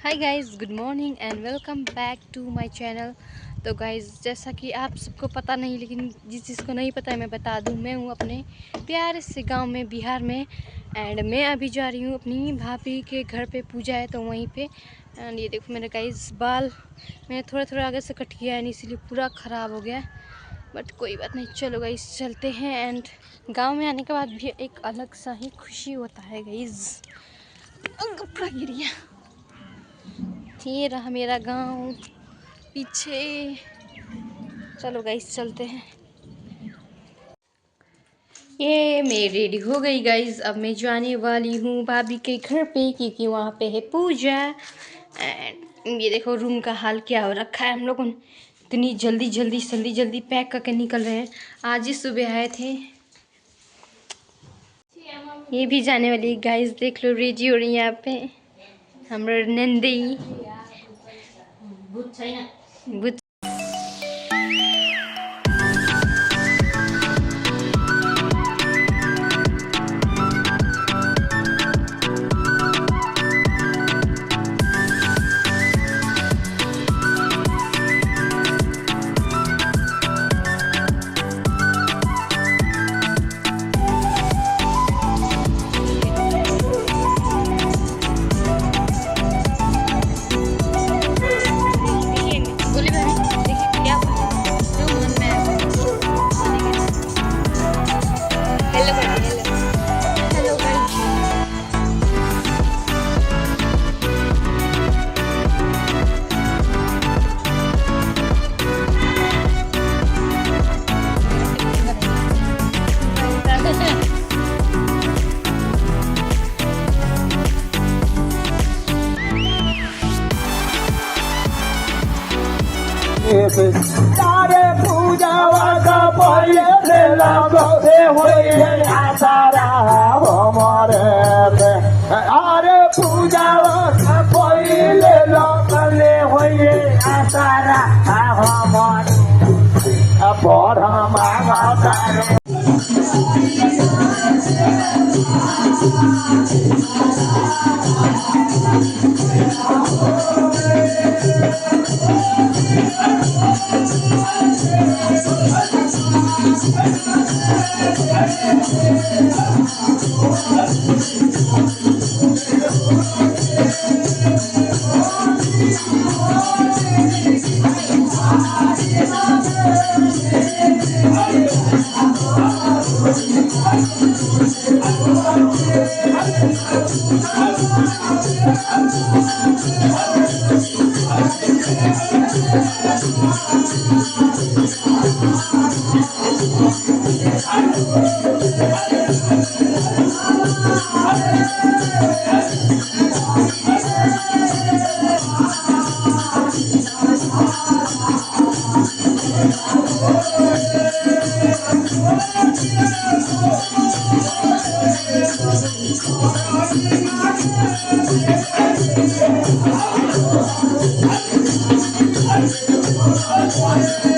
Hi guys, good morning and welcome back to my channel. तो guys, जैसा कि आप सबको पता नहीं, लेकिन जिस चीज़ को नहीं पता है मैं बता दूं। मैं हूं अपने प्यारे से गांव में, बिहार में। एंड मैं अभी जा रही हूं अपनी भाभी के घर पे, पूजा है तो वहीं पे। एंड ये देखो मेरे गाइस बाल मैंने थोड़ा थोड़ा आगे से कट किया है, इसलिए पूरा ख़राब हो गया। बट कोई बात नहीं, चलो गाइस चलते हैं। एंड गाँव में आने के बाद भी एक अलग सा ही खुशी होता है गाइस। पूरा गिर गया। ये रहा मेरा गांव पीछे। चलो गाइस चलते हैं। ये मैं रेडी हो गई गाइस। अब मैं जाने वाली हूँ भाभी के घर पे, क्योंकि वहाँ पे है पूजा। एंड ये देखो रूम का हाल क्या हो रखा है। हम लोग इतनी जल्दी पैक करके निकल रहे हैं। आज ही सुबह आए थे। ये भी जाने वाली गाइस, देख लो रेडी हो रही है यहाँ पे हमारे नंदी। तारे पूजा का पहले लगते हुए आसारा हमारे अरे पूजा का पहले लगते हुए आसारा हमारे पर हमारा One.